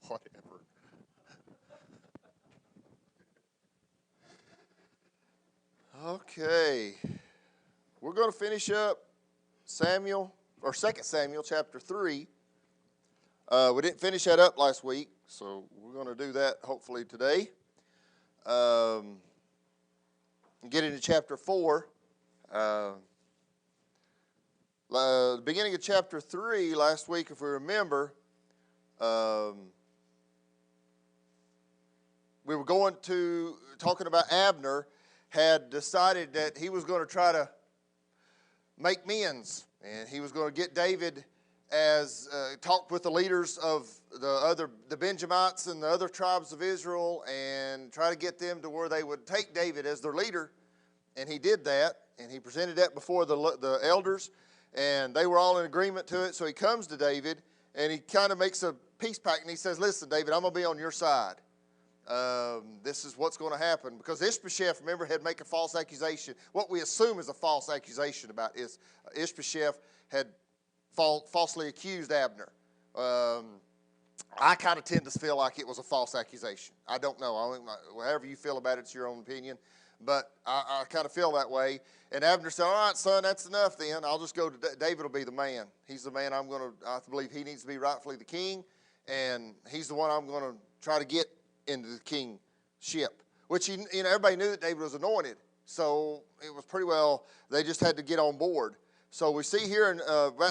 whatever. Okay. We're going to finish up Samuel, or 2 Samuel chapter 3. We didn't finish that up last week, so we're going to do that hopefully today. Get into chapter 4. The beginning of chapter 3 last week, if we remember, we were talking about Abner had decided that he was going to try to make amends, and he was going to get David talked with the leaders of the Benjamites and the other tribes of Israel and try to get them to where they would take David as their leader. And he did that, and he presented that before the elders, and they were all in agreement to it. So he comes to David, and he kind of makes a peace pact, and he says, listen, David, I'm going to be on your side. This is what's going to happen. Because Ishbosheth, remember, had made a false accusation. What we assume is a false accusation about Ishbosheth had falsely accused Abner. I kind of tend to feel like it was a false accusation. I don't know. However you feel about it, it's your own opinion. But I kind of feel that way. And Abner said, all right, son, that's enough then. I'll just go to David will be the man. He's the man I believe he needs to be rightfully the king. And he's the one I'm going to try to get into the kingship. Which, everybody knew that David was anointed. So it was pretty well, they just had to get on board. So we see here in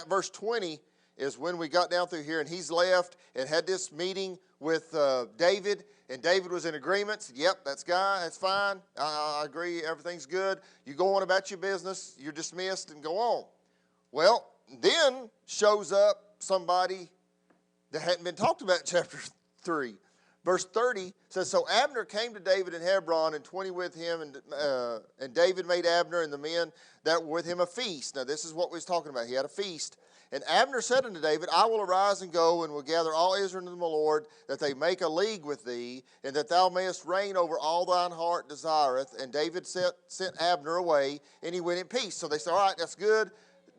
verse 20 is when we got down through here, and he's left and had this meeting with David, and David was in agreement. Said, yep, that's fine. I agree, everything's good. You go on about your business, you're dismissed, and go on. Well, then shows up somebody that hadn't been talked about in chapter 3. Verse 30 says, so Abner came to David in Hebron, and 20 with him, and David made Abner and the men that were with him a feast. Now, this is what we was talking about. He had a feast. And Abner said unto David, I will arise and go, and will gather all Israel unto the Lord, that they make a league with thee, and that thou mayest reign over all thine heart desireth. And David sent Abner away, and he went in peace. So they said, all right, that's good.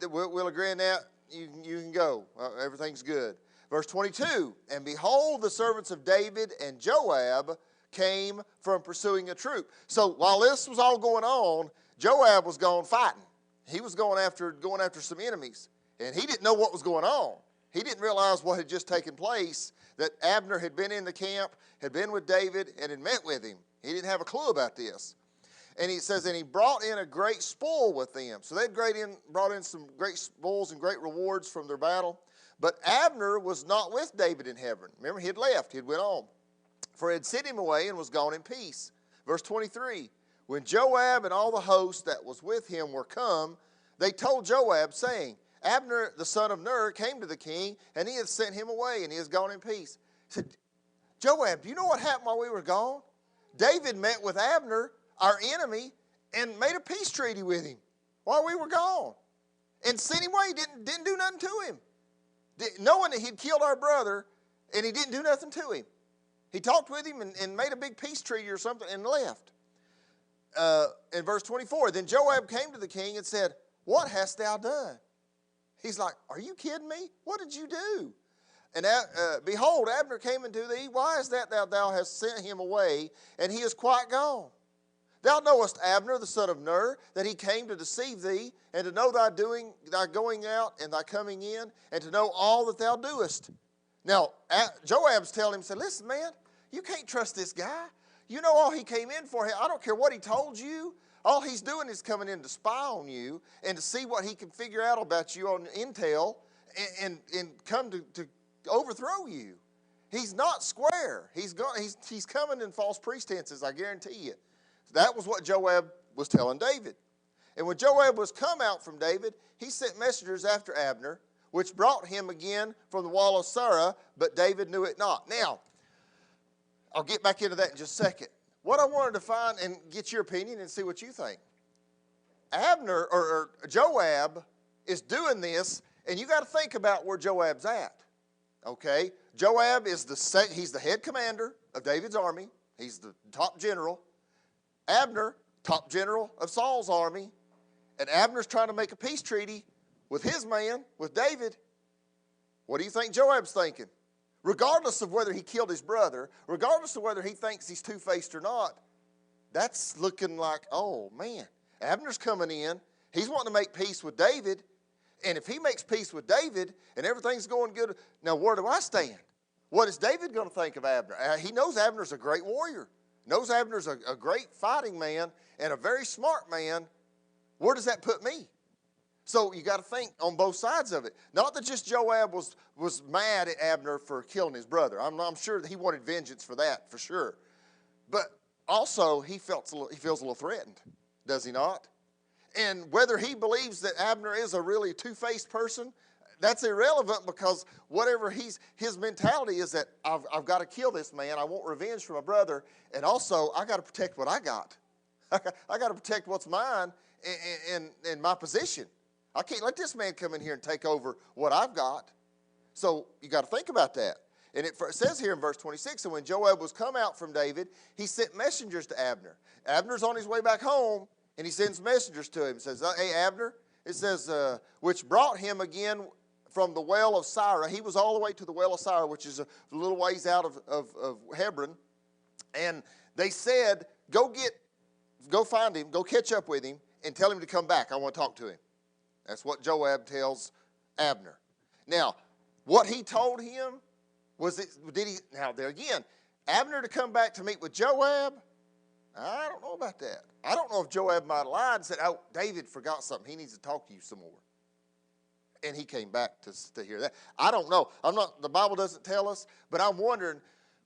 We'll agree on that. You can go. Everything's good. Verse 22, and behold, the servants of David and Joab came from pursuing a troop. So while this was all going on, Joab was gone fighting. He was going after some enemies, and he didn't know what was going on. He didn't realize what had just taken place, that Abner had been in the camp, had been with David, and had met with him. He didn't have a clue about this. And he says, and he brought in a great spoil with them. So they'd brought in some great spoils and great rewards from their battle. But Abner was not with David in Hebron. Remember, he had left. He had went on. For he had sent him away and was gone in peace. Verse 23, when Joab and all the host that was with him were come, they told Joab, saying, Abner, the son of Ner, came to the king, and he had sent him away, and he is gone in peace. He said, Joab, do you know what happened while we were gone? David met with Abner, our enemy, and made a peace treaty with him while we were gone. And sent him away. Didn't do nothing to him. Knowing that he'd killed our brother, and he didn't do nothing to him. He talked with him and made a big peace treaty or something and left. In verse 24, then Joab came to the king and said, what hast thou done? He's like, are you kidding me? What did you do? And behold, Abner came unto thee. Why is that thou hast sent him away, and he is quite gone? Thou knowest Abner, the son of Ner, that he came to deceive thee, and to know thy going out and thy coming in, and to know all that thou doest. Now, Joab's telling him, said, listen, man, you can't trust this guy. You know all he came in for. I don't care what he told you. All he's doing is coming in to spy on you and to see what he can figure out about you on intel and come to overthrow you. He's not square. He's coming in false pretenses, I guarantee you. That was what Joab was telling David. And when Joab was come out from David, he sent messengers after Abner, which brought him again from the wall of Sarah, but David knew it not. Now, I'll get back into that in just a second. What I wanted to find and get your opinion and see what you think. Abner or Joab is doing this, and you got to think about where Joab's at. Okay, Joab is he's the head commander of David's army. He's the top general. Abner, top general of Saul's army, and Abner's trying to make a peace treaty with his man, with David. What do you think Joab's thinking? regardless of whether he killed his brother, regardless of whether he thinks he's two-faced or not, that's looking like, oh, man, Abner's coming in. He's wanting to make peace with David. And if he makes peace with David and everything's going good, now where do I stand? What is David going to think of Abner? He knows Abner's a great warrior, knows Abner's a great fighting man and a very smart man. Where does that put me? So you got to think on both sides of it. Not that just Joab was mad at Abner for killing his brother. I'm sure that he wanted vengeance for that, for sure. But also he feels a little threatened, does he not? And whether he believes that Abner is a really two-faced person, that's irrelevant, because whatever his mentality is that I've got to kill this man. I want revenge for my brother, and also I got to protect what I got. I got to protect what's mine in my position. I can't let this man come in here and take over what I've got. So you got to think about that. And it says here in verse 26, and when Joab was come out from David, he sent messengers to Abner. Abner's on his way back home, and he sends messengers to him. He says, hey, Abner, it says, which brought him again from the well of Sirah. He was all the way to the well of Sirah, which is a little ways out of Hebron. And they said, go find him, go catch up with him, and tell him to come back. I want to talk to him. That's what Joab tells Abner. Now, what he told him was, now there again, Abner to come back to meet with Joab, I don't know about that. I don't know if Joab might have lied and said, oh, David forgot something. He needs to talk to you some more. And he came back to hear that. I don't know. The Bible doesn't tell us, but I'm wondering,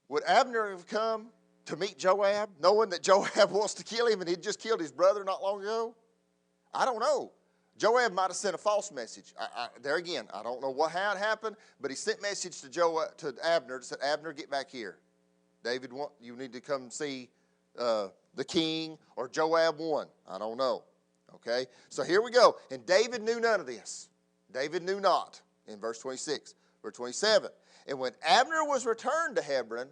would Abner have come to meet Joab, knowing that Joab wants to kill him and he'd just killed his brother not long ago? I don't know. Joab might have sent a false message. There again, I don't know how it happened, but he sent message to Abner to say, Abner, get back here. David, you need to come see the king, or Joab won. I don't know. Okay? So here we go. And David knew none of this. David knew not, in verse 26. Verse 27. And when Abner was returned to Hebron,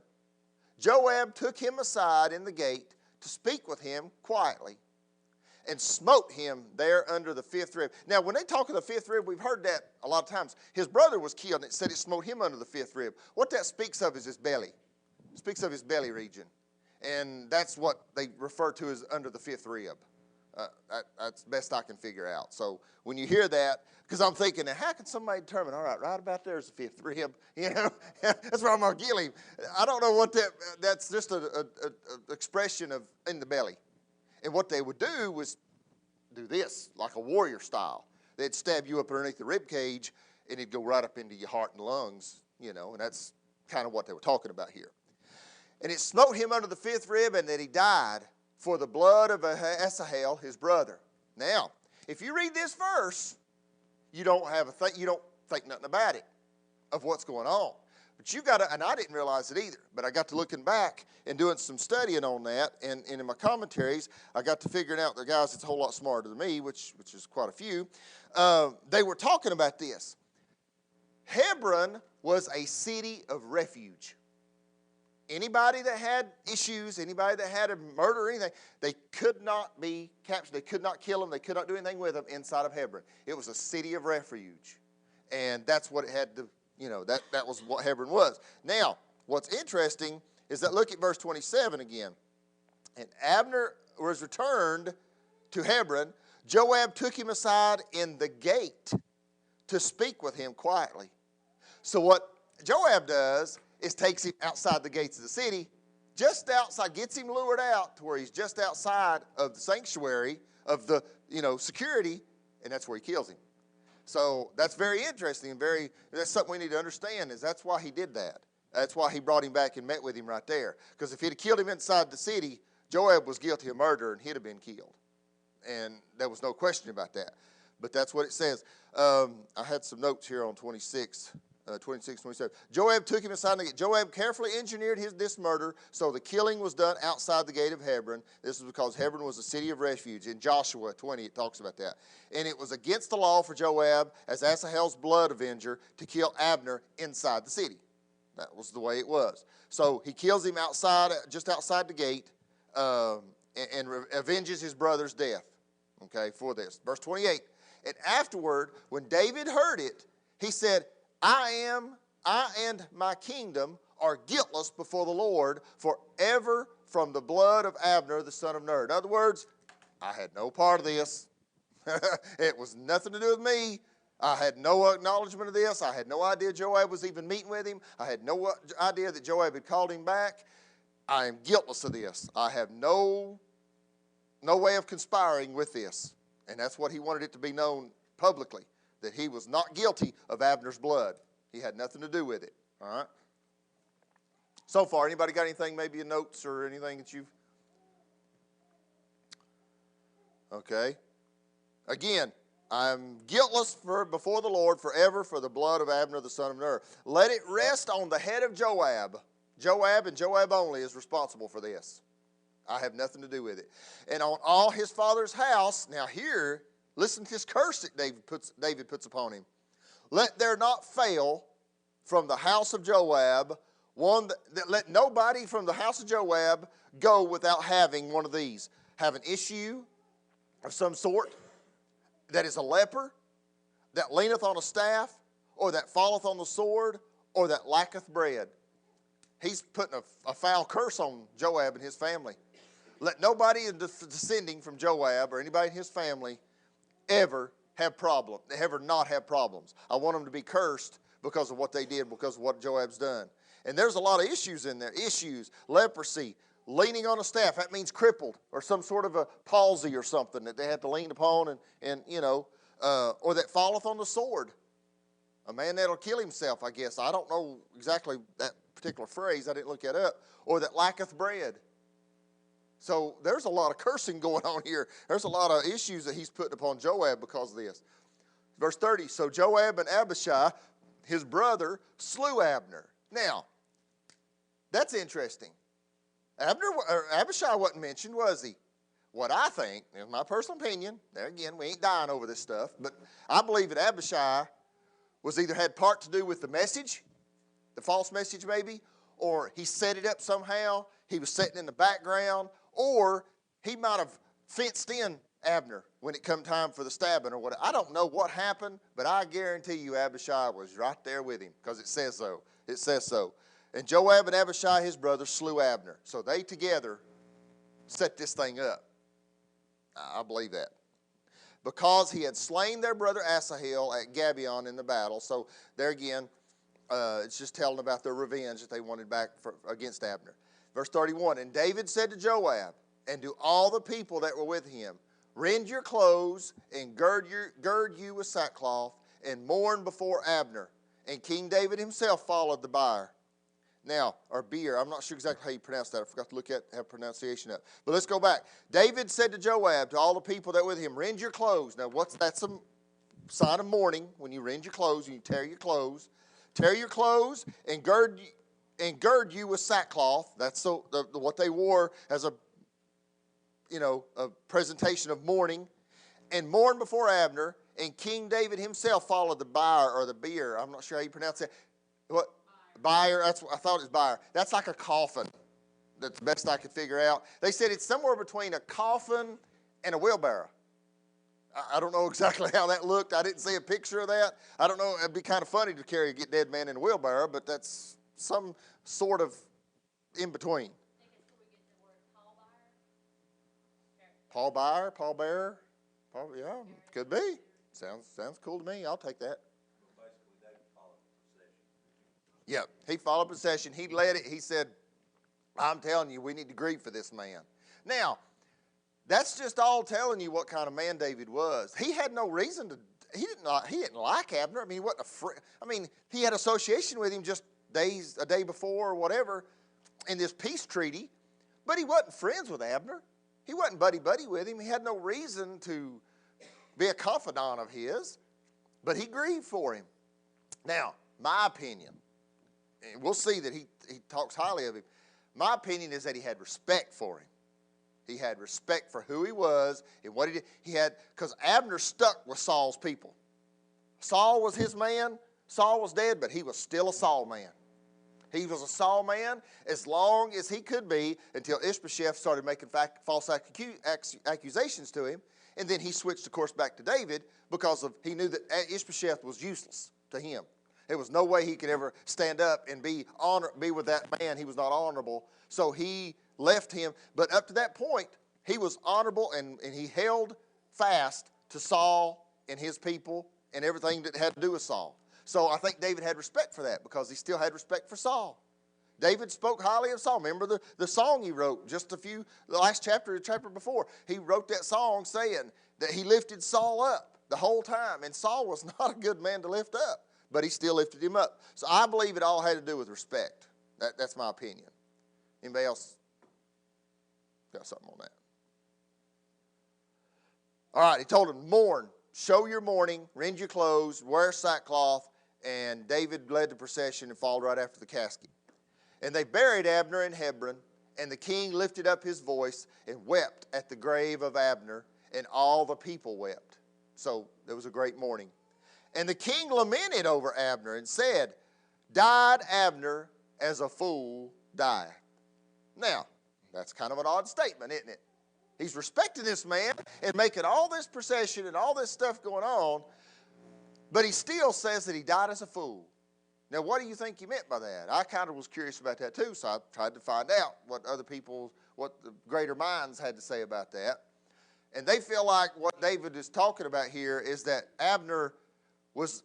Joab took him aside in the gate to speak with him quietly, and smote him there under the fifth rib. Now, when they talk of the fifth rib, we've heard that a lot of times. His brother was killed, and it said it smote him under the fifth rib. What that speaks of is his belly. It speaks of his belly region. And that's what they refer to as under the fifth rib. That's the best I can figure out. So when you hear that, because I'm thinking, now how can somebody determine, all right about there's the fifth rib, that's where I'm going to kill him. I don't know what that's just an expression of in the belly. And what they would do was do this, like a warrior style. They'd stab you up underneath the rib cage, and it'd go right up into your heart and lungs, and that's kind of what they were talking about here. And it smote him under the fifth rib, and that he died for the blood of Asahel, his brother. Now, if you read this verse, you don't think nothing about it, of what's going on. But you got to, and I didn't realize it either, but I got to looking back and doing some studying on that, and in my commentaries, I got to figuring out the guys that's a whole lot smarter than me, which is quite a few. They were talking about this. Hebron was a city of refuge. Anybody that had issues, anybody that had a murder or anything, they could not be captured. They could not kill them. They could not do anything with them inside of Hebron. It was a city of refuge, and that's what it had to. That was what Hebron was. Now, what's interesting is that look at verse 27 again. And Abner was returned to Hebron. Joab took him aside in the gate to speak with him quietly. So what Joab does is takes him outside the gates of the city, just outside, gets him lured out to where he's just outside of the sanctuary of the, security, and that's where he kills him. So that's very interesting and that's something we need to understand is that's why he did that. That's why he brought him back and met with him right there. Because if he'd have killed him inside the city, Joab was guilty of murder and he'd have been killed. And there was no question about that. But that's what it says. I had some notes here on 26, 27. Joab took him aside. Joab carefully engineered this murder, so the killing was done outside the gate of Hebron. This is because Hebron was a city of refuge. In Joshua 20, it talks about that. And it was against the law for Joab, as Asahel's blood avenger, to kill Abner inside the city. That was the way it was. So he kills him just outside the gate, and avenges his brother's death, for this. Verse 28, and afterward, when David heard it, he said, I am I and my kingdom are guiltless before the Lord forever from the blood of Abner, the son of Ner. In other words, I had no part of this. It was nothing to do with me. I had no acknowledgement of this. I had no idea Joab was even meeting with him. I had no idea that Joab had called him back. I am guiltless of this. I have no way of conspiring with this. And that's what he wanted it to be known publicly, that he was not guilty of Abner's blood. He had nothing to do with it. All right? So far, anybody got anything, maybe in notes or anything that you've... Okay. Again, I'm guiltless before the Lord forever for the blood of Abner the son of Ner. Let it rest on the head of Joab. Joab and Joab only is responsible for this. I have nothing to do with it. And on all his father's house, now here, listen to this curse that David puts upon him. Let there not fail from the house of Joab let nobody from the house of Joab go without having one of these. Have an issue of some sort, that is a leper, that leaneth on a staff, or that falleth on the sword, or that lacketh bread. He's putting a foul curse on Joab and his family. Let nobody descending from Joab or anybody in his family ever not have problems. I want them to be cursed because of what they did, because of what Joab's done. And there's a lot of issues in there. Issues, leprosy, leaning on a staff. That means crippled or some sort of a palsy or something that they had to lean upon and or that falleth on the sword. A man that'll kill himself, I guess. I don't know exactly that particular phrase. I didn't look that up. Or that lacketh bread. So there's a lot of cursing going on here. There's a lot of issues that he's putting upon Joab because of this. Verse 30, so Joab and Abishai, his brother, slew Abner. Now, that's interesting. Abishai wasn't mentioned, was he? What I think, in my personal opinion, there again, we ain't dying over this stuff, but I believe that Abishai was either had part to do with the message, the false message maybe, or he set it up somehow, he was sitting in the background, or he might have fenced in Abner when it come time for the stabbing or whatever. I don't know what happened, but I guarantee you Abishai was right there with him because it says so. It says so. And Joab and Abishai, his brother, slew Abner. So they together set this thing up. I believe that. Because he had slain their brother Asahel at Gibeon in the battle. So there again, it's just telling about their revenge that they wanted back against Abner. Verse 31, and David said to Joab and to all the people that were with him, rend your clothes and gird you with sackcloth and mourn before Abner. And King David himself followed the bier. Now, or beer, I'm not sure exactly how you pronounce that. I forgot to look at have pronunciation up. But let's go back. David said to Joab, to all the people that were with him, rend your clothes. Now, that's a sign of mourning when you rend your clothes and you tear your clothes. Tear your clothes and gird you with sackcloth. That's what they wore as a presentation of mourning. And mourn before Abner. And King David himself followed the bier or the beer. I'm not sure how you pronounce that. What? Bier. I thought it was bier. That's like a coffin. That's the best I could figure out. They said it's somewhere between a coffin and a wheelbarrow. I don't know exactly how that looked. I didn't see a picture of that. I don't know. It'd be kind of funny to carry a dead man in a wheelbarrow, but that's some sort of in between. I think it's where we get the word pallbearer. Pallbearer? Yeah, could be. Sounds cool to me. I'll take that. Basically, David followed procession. Yeah, he followed procession. He led it. He said, I'm telling you, we need to grieve for this man. Now, that's just all telling you what kind of man David was. He had no reason to, he didn't like Abner. I mean, he wasn't he had association with him just a day before or whatever in this peace treaty, but he wasn't friends with Abner. He wasn't buddy-buddy with him. He had no reason to be a confidant of his, but he grieved for him. Now, my opinion, and we'll see that he talks highly of him, my opinion is that he had respect for him. He had respect for who he was and what he did. Because Abner stuck with Saul's people. Saul was his man. Saul was dead, but he was still a Saul man. He was a Saul man as long as he could be until Ishbosheth started making false accusations to him. And then he switched, of course, back to David because he knew that Ishbosheth was useless to him. There was no way he could ever stand up and be with that man. He was not honorable. So he left him. But up to that point, he was honorable, and he held fast to Saul and his people and everything that had to do with Saul. So I think David had respect for that because he still had respect for Saul. David spoke highly of Saul. Remember the song he wrote just the last chapter before. He wrote that song saying that he lifted Saul up the whole time. And Saul was not a good man to lift up, but he still lifted him up. So I believe it all had to do with respect. That's my opinion. Anybody else got something on that? All right, he told him, mourn, show your mourning, rend your clothes, wear sackcloth, and David led the procession and followed right after the casket. And they buried Abner in Hebron, and the king lifted up his voice and wept at the grave of Abner, and all the people wept. So there was a great mourning. And the king lamented over Abner and said, died Abner as a fool dieth. Now, that's kind of an odd statement, isn't it? He's respecting this man and making all this procession and all this stuff going on, but he still says that he died as a fool. Now, what do you think he meant by that? I kind of was curious about that too, so I tried to find out what the greater minds had to say about that. And they feel like what David is talking about here is that Abner was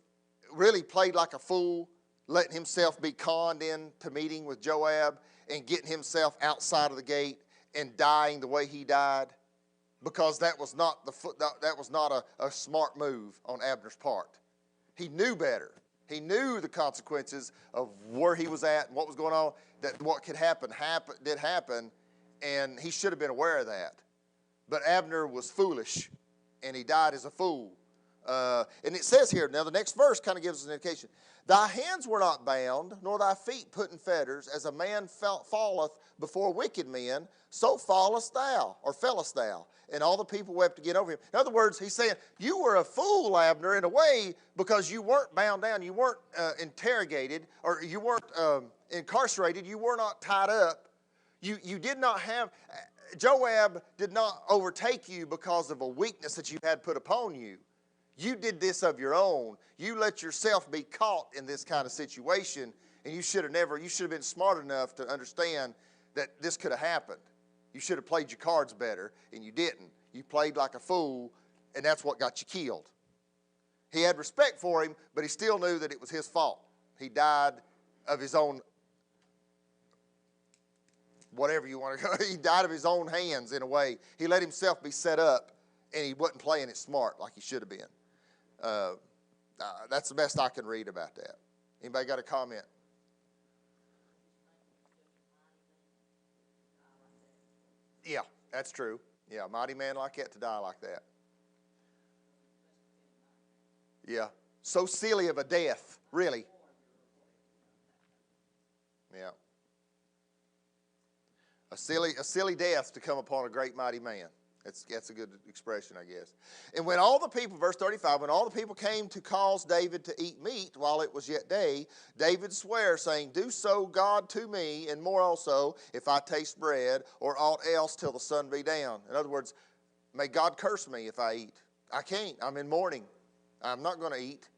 really played like a fool, letting himself be conned into meeting with Joab and getting himself outside of the gate and dying the way he died, because that was not a smart move on Abner's part. He knew better. He knew the consequences of where he was at and what was going on, that what could happen did happen, and he should have been aware of that. But Abner was foolish, and he died as a fool. And it says here, now the next verse kind of gives us an indication. Thy hands were not bound, nor thy feet put in fetters, as a man falleth before wicked men, so fallest thou. And all the people wept to get over him. In other words, he's saying, you were a fool, Abner, in a way, because you weren't bound down, you weren't interrogated, or you weren't incarcerated, you were not tied up. You did not have, Joab did not overtake you because of a weakness that you had put upon you. You did this of your own. You let yourself be caught in this kind of situation, and you should have been smart enough to understand that this could have happened. You should have played your cards better, and you didn't. You played like a fool, and that's what got you killed. He had respect for him, but he still knew that it was his fault. He died of his own, whatever you want to go, he died of his own hands in a way. He let himself be set up, and he wasn't playing it smart like he should have been. That's the best I can read about that. Anybody got a comment? Yeah, that's true. Yeah, mighty man like that to die like that. Yeah, so silly of a death, really. Yeah, a silly death to come upon a great mighty man. That's a good expression, I guess. And when all the people, verse 35, when all the people came to cause David to eat meat while it was yet day, David sware, saying, do so, God, to me, and more also, if I taste bread, or aught else till the sun be down. In other words, may God curse me if I eat. I can't. I'm in mourning. I'm not going to eat.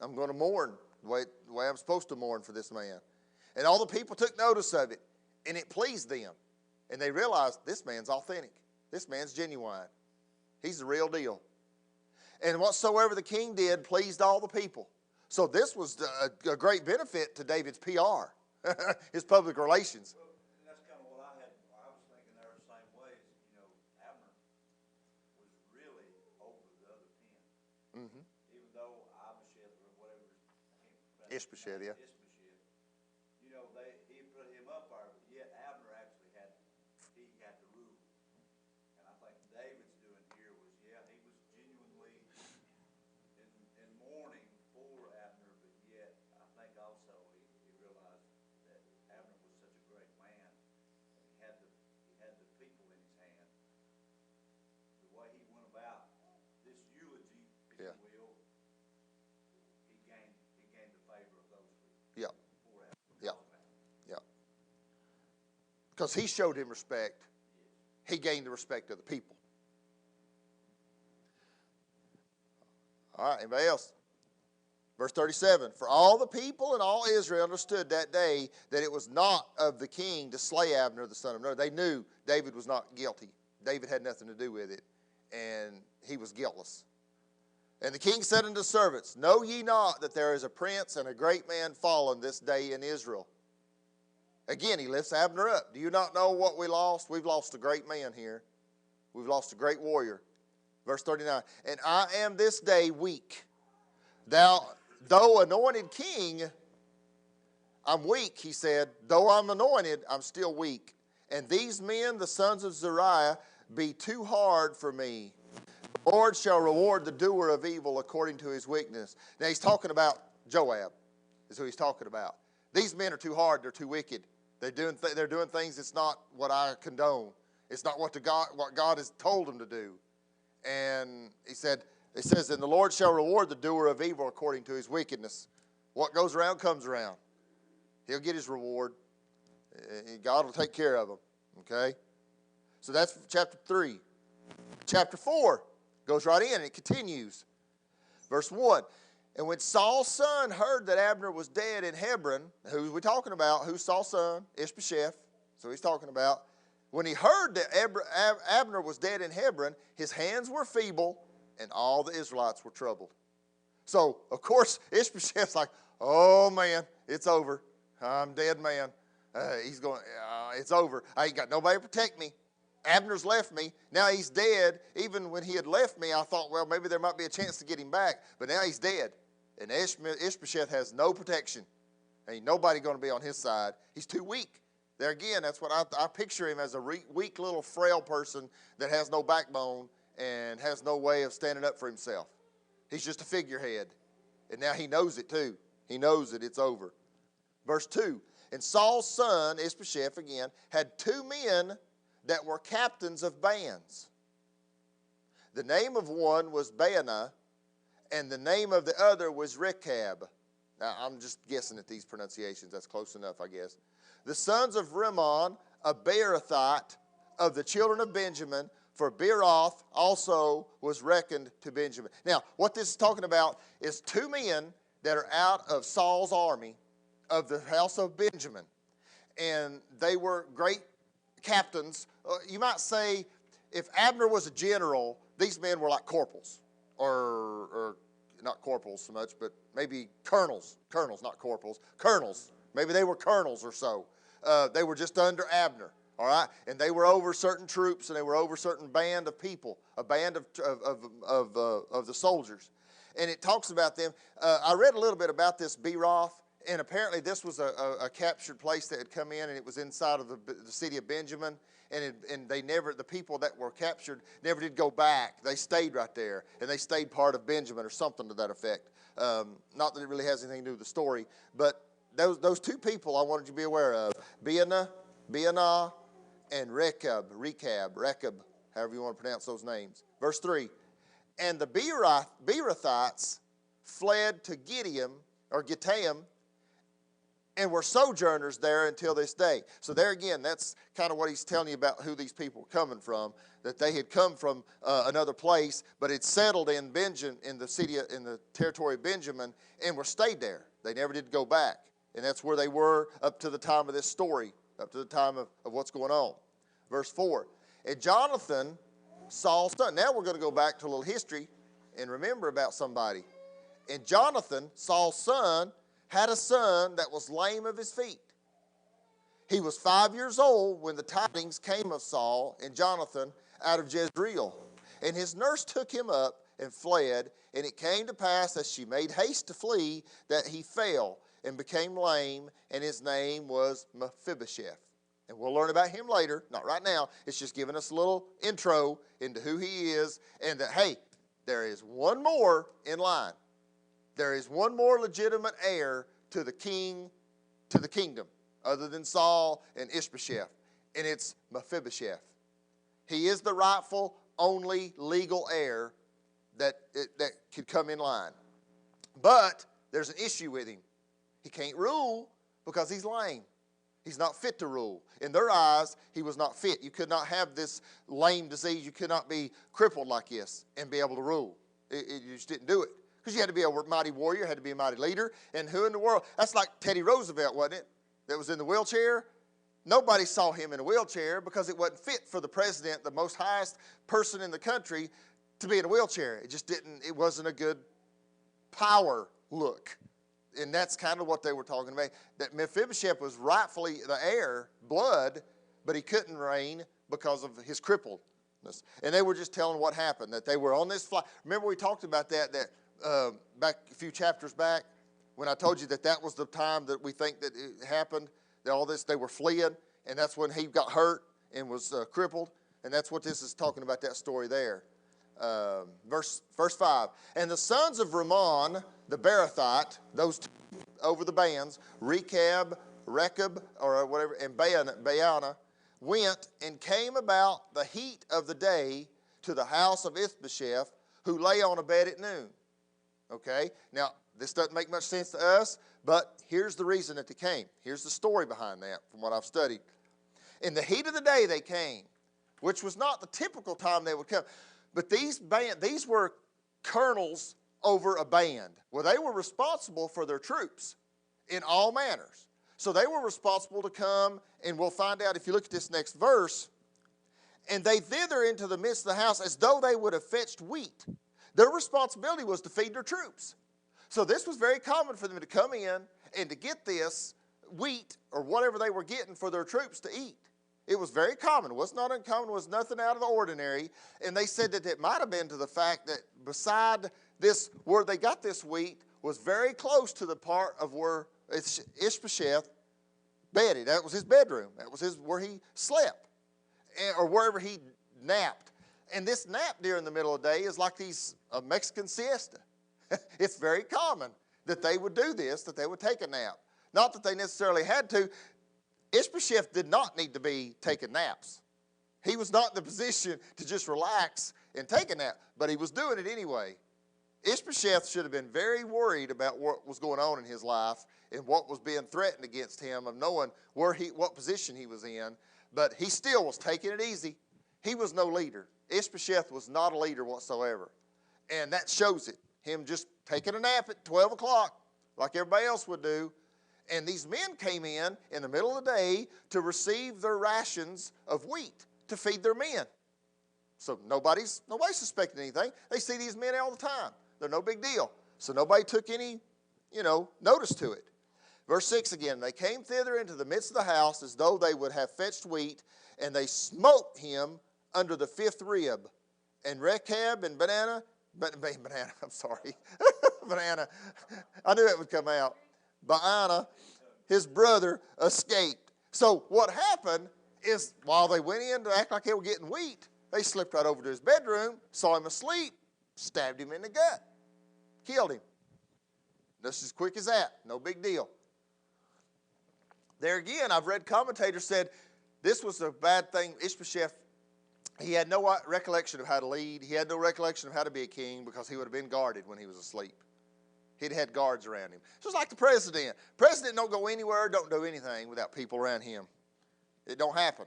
I'm going to mourn the way I'm supposed to mourn for this man. And all the people took notice of it, and it pleased them. And they realized, this man's authentic. This man's genuine. He's the real deal. And whatsoever the king did pleased all the people. So this was a great benefit to David's PR, his public relations. Well, and that's kind of what I was thinking there the same way. Abner was really over the other 10. Mm-hmm. Even though Abishai or whatever, Ishbosheth, yeah. He put him up there, but yet Abner actually had to rule. And I think David's doing here was, he was genuinely in mourning for Abner, but yet I think also he realized that Abner was such a great man. He had the people in his hand. The way he went about this eulogy, if Yeah. you will, he gained the favor of those people. Yeah. For Abner. Yeah. Yeah. Because he showed him respect. He gained the respect of the people. All right, anybody else? Verse 37, for all the people and all Israel understood that day that it was not of the king to slay Abner the son of Ner. They knew David was not guilty. David had nothing to do with it, and he was guiltless. And the king said unto the servants, know ye not that there is a prince and a great man fallen this day in Israel? Again, he lifts Abner up. Do you not know what we lost? We've lost a great man here. We've lost a great warrior. Verse 39, and I am this day weak. Though anointed king, I'm weak, he said. Though I'm anointed, I'm still weak. And these men, the sons of Zeruiah, be too hard for me. The Lord shall reward the doer of evil according to his weakness. Now he's talking about Joab, is who he's talking about. These men are too hard, they're too wicked. They're doing things that's not what I condone. It's not what God has told them to do. And it says, and the Lord shall reward the doer of evil according to his wickedness. What goes around comes around. He'll get his reward. God will take care of him. Okay? So that's chapter 3. Chapter 4 goes right in and it continues. Verse 1. And when Saul's son heard that Abner was dead in Hebron, who are we talking about? Who's Saul's son? Ishbosheth. So he's talking about. When he heard that Abner was dead in Hebron, his hands were feeble, and all the Israelites were troubled. So, of course, Ishbosheth's like, oh, man, it's over. I'm a dead man. It's over. I ain't got nobody to protect me. Abner's left me. Now he's dead. Even when he had left me, I thought, well, maybe there might be a chance to get him back. But now he's dead. And Ishbosheth has no protection. Ain't nobody going to be on his side. He's too weak. There again, that's what I picture him as, a weak little frail person that has no backbone and has no way of standing up for himself. He's just a figurehead. And now he knows it too. He knows that it's over. Verse 2, and Saul's son, Ishbosheth again, had 2 men that were captains of bands. The name of one was Baanah, and the name of the other was Rechab. Now, I'm just guessing at these pronunciations. That's close enough, I guess. The sons of Rimmon, a Beerothite of the children of Benjamin, for Beeroth also was reckoned to Benjamin. Now, what this is talking about is 2 men that are out of Saul's army of the house of Benjamin. And they were great captains. You might say if Abner was a general, these men were like corporals. Or not corporals so much, but maybe colonels. Colonels, not corporals. Colonels. Maybe they were colonels or so. They were just under Abner, all right? And they were over certain troops, and they were over certain band of people, a band of the soldiers. And it talks about them. I read a little bit about this Beeroth, and apparently this was a captured place that had come in, and it was inside of the city of Benjamin. And the people that were captured never did go back. They stayed right there, and they stayed part of Benjamin or something to that effect. Not that it really has anything to do with the story, but those 2 people I wanted you to be aware of, Baanah, and Rechab, however you want to pronounce those names. Verse 3, and the Beerothites fled to Gittaim, and were sojourners there until this day. So there again, that's kind of what he's telling you about who these people were coming from, that they had come from another place, but had settled in the territory of Benjamin, and were stayed there. They never did go back. And that's where they were up to the time of this story, up to the time of what's going on. Verse 4, and Jonathan, Saul's son. Now we're going to go back to a little history and remember about somebody. And Jonathan, Saul's son, had a son that was lame of his feet. He was 5 years old when the tidings came of Saul and Jonathan out of Jezreel. And his nurse took him up and fled. And it came to pass, as she made haste to flee, that he fell and became lame, and his name was Mephibosheth. And we'll learn about him later, not right now. It's just giving us a little intro into who he is, and that, hey, there is one more in line. There is one more legitimate heir to the kingdom, other than Saul and Ishbosheth, and it's Mephibosheth. He is the rightful, only legal heir that could come in line. But there's an issue with him. He can't rule because he's lame. He's not fit to rule. In their eyes, he was not fit. You could not have this lame disease. You could not be crippled like this and be able to rule. You just didn't do it. Because you had to be a mighty warrior, had to be a mighty leader. And who in the world? That's like Teddy Roosevelt, wasn't it? That was in the wheelchair. Nobody saw him in a wheelchair because it wasn't fit for the president, the most highest person in the country, to be in a wheelchair. It wasn't a good power look. And that's kind of what they were talking about. That Mephibosheth was rightfully the heir, blood, but he couldn't reign because of his crippledness. And they were just telling what happened, that they were on this flight. Remember we talked about that back a few chapters back when I told you that was the time that we think that it happened, that all this, they were fleeing, and that's when he got hurt and was crippled. And that's what this is talking about, that story there. Verse 5. And the sons of Rimmon, the Beerothite, those two over the bands, Rechab, or whatever, and Baana, went and came about the heat of the day to the house of Ishbosheth, who lay on a bed at noon. Okay? Now, this doesn't make much sense to us, but here's the reason that they came. Here's the story behind that from what I've studied. In the heat of the day they came, which was not the typical time they would come. But these were colonels over a band. Well, they were responsible for their troops in all manners. So they were responsible to come, and we'll find out if you look at this next verse. And they thither into the midst of the house as though they would have fetched wheat. Their responsibility was to feed their troops. So this was very common for them to come in and to get this wheat or whatever they were getting for their troops to eat. It was very common. It was not uncommon. It was nothing out of the ordinary. And they said that it might have been to the fact that beside this, where they got this wheat, was very close to the part of where Ishbosheth bedded. That was his bedroom. That was where he slept, or wherever he napped. And this nap during the middle of the day is like a Mexican siesta. It's very common that they would do this, that they would take a nap. Not that they necessarily had to. Ishbosheth did not need to be taking naps. He was not in the position to just relax and take a nap, but he was doing it anyway. Ishbosheth should have been very worried about what was going on in his life and what was being threatened against him, of knowing what position he was in, but he still was taking it easy. He was no leader. Ishbosheth was not a leader whatsoever, and that shows it. Him just taking a nap at 12 o'clock like everybody else would do. And these men came in the middle of the day to receive their rations of wheat to feed their men. So nobody's suspecting anything. They see these men all the time. They're no big deal. So nobody took any, notice to it. Verse 6 again, they came thither into the midst of the house as though they would have fetched wheat, and they smote him under the fifth rib. And Rechab and Banana, I'm sorry, Banana, I knew it would come out. Baana, his brother, escaped. So what happened is while they went in to act like they were getting wheat, they slipped right over to his bedroom, saw him asleep, stabbed him in the gut, killed him. Just as quick as that. No big deal. There again, I've read commentators said this was a bad thing. Ishbosheth, he had no recollection of how to lead. He had no recollection of how to be a king because he would have been guarded when he was asleep. He'd had guards around him. Just like the president. President don't go anywhere, don't do anything without people around him. It don't happen.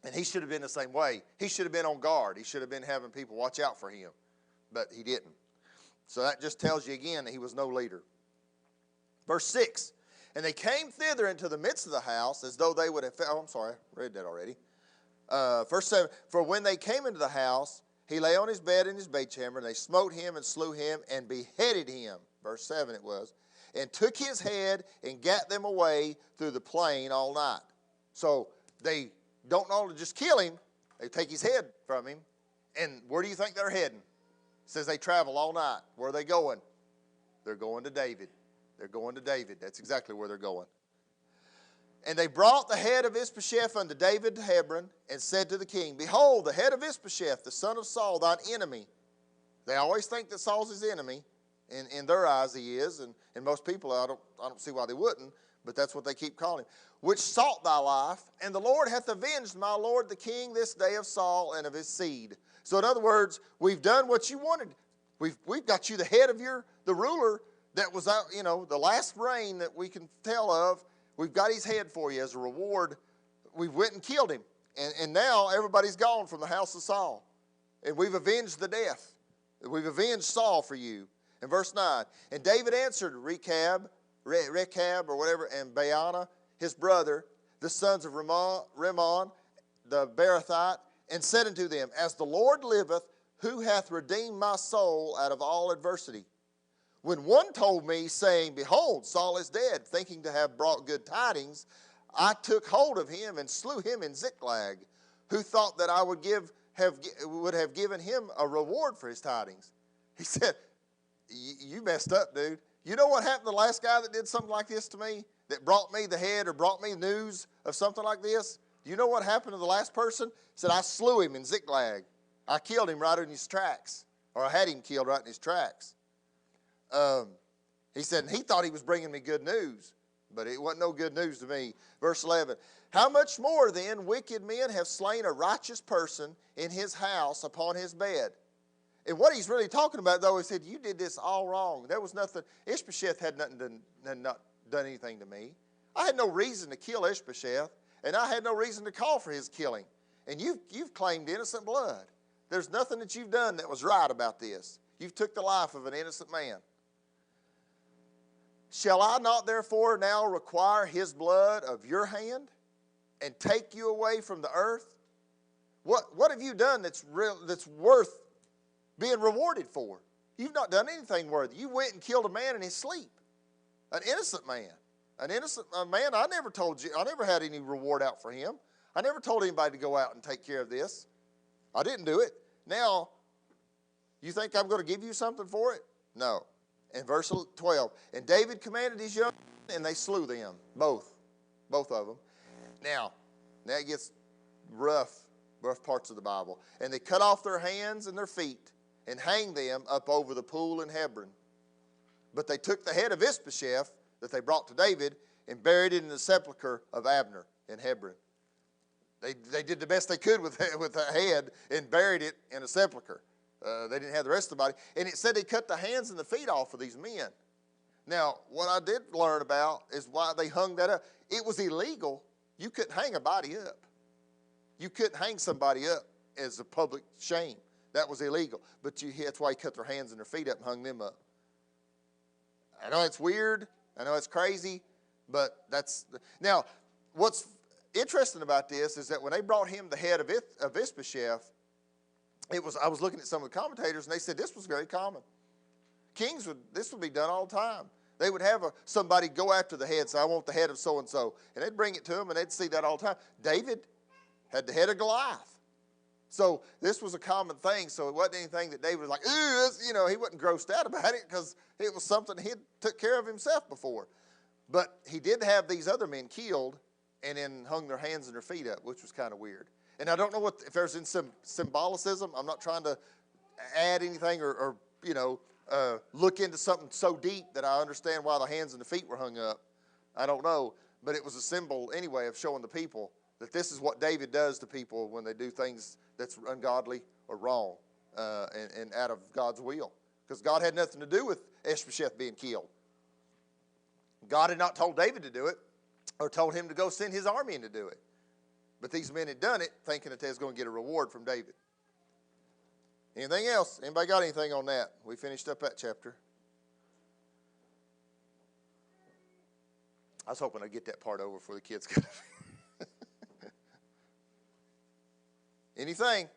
And he should have been the same way. He should have been on guard. He should have been having people watch out for him. But he didn't. So that just tells you again that he was no leader. Verse 6. And they came thither into the midst of the house as though they would have... Oh, I'm sorry. I read that already. Verse 7. For when they came into the house, he lay on his bed in his bedchamber, and they smote him and slew him and beheaded him. Verse 7 it was. And took his head and gat them away through the plain all night. So they don't only just kill him, they take his head from him. And where do you think they're heading? It says they travel all night. Where are they going? They're going to David. They're going to David. That's exactly where they're going. And they brought the head of Ishbosheth unto David to Hebron, and said to the king, Behold, the head of Ishbosheth, the son of Saul, thine enemy. They always think that Saul's his enemy. In their eyes he is, and most people, I don't see why they wouldn't, but that's what they keep calling him. Which sought thy life, and the Lord hath avenged my lord the king this day of Saul and of his seed. So in other words, we've done what you wanted. We've got you the head of the ruler that was out, the last reign that we can tell of. We've got his head for you as a reward. We went and killed him. And now everybody's gone from the house of Saul. And we've avenged the death. We've avenged Saul for you. In verse 9, and David answered Rechab, or whatever, and Baana, his brother, the sons of Rimmon, the Beerothite, and said unto them, as the Lord liveth, who hath redeemed my soul out of all adversity? When one told me, saying, behold, Saul is dead, thinking to have brought good tidings, I took hold of him and slew him in Ziklag, who thought that I would have given him a reward for his tidings. He said, you messed up, dude. You know what happened to the last guy that did something like this to me, that brought me the head or brought me news of something like this? Do you know what happened to the last person? He said, I slew him in Ziklag. I killed him right in his tracks, or I had him killed right in his tracks. He said, and he thought he was bringing me good news, but it wasn't no good news to me. Verse 11, how much more then wicked men have slain a righteous person in his house upon his bed? And what he's really talking about, though, he said, you did this all wrong. There was nothing. Ishbosheth had not done anything to me. I had no reason to kill Ishbosheth, and I had no reason to call for his killing. And you've claimed innocent blood. There's nothing that you've done that was right about this. You've took the life of an innocent man. Shall I not therefore now require his blood of your hand and take you away from the earth? What have you done that's worth being rewarded for? You've not done anything worthy. You went and killed a man in his sleep, an innocent man. An innocent man, I never had any reward out for him. I never told anybody to go out and take care of this. I didn't do it. Now, you think I'm going to give you something for it? No. In verse 12, and David commanded his young men, and they slew them, both of them. Now it gets rough parts of the Bible. And they cut off their hands and their feet and hanged them up over the pool in Hebron. But they took the head of Ishbosheth that they brought to David and buried it in the sepulchre of Abner in Hebron. They did the best they could with the head and buried it in a sepulchre. They didn't have the rest of the body. And it said they cut the hands and the feet off of these men. Now, what I did learn about is why they hung that up. It was illegal. You couldn't hang a body up. You couldn't hang somebody up as a public shame. That was illegal. But that's why he cut their hands and their feet up and hung them up. I know it's weird. I know it's crazy. But that's... Now, what's interesting about this is that when they brought him the head of Ishbosheth, I was looking at some of the commentators, and they said this was very common. This would be done all the time. They would have somebody go after the head, say, I want the head of so-and-so. And they'd bring it to him, and they'd see that all the time. David had the head of Goliath. So this was a common thing, so it wasn't anything that David was like, ooh, he wasn't grossed out about it because it was something he took care of himself before. But he did have these other men killed and then hung their hands and their feet up, which was kind of weird. And I don't know if there's some symbolicism. I'm not trying to add anything or look into something so deep that I understand why the hands and the feet were hung up. I don't know. But it was a symbol, anyway, of showing the people that this is what David does to people when they do things that's ungodly or wrong and out of God's will. Because God had nothing to do with Ishbosheth being killed. God had not told David to do it or told him to go send his army in to do it. But these men had done it thinking that they was going to get a reward from David. Anything else? Anybody got anything on that? We finished up that chapter. I was hoping I'd get that part over before the kids could. Anything?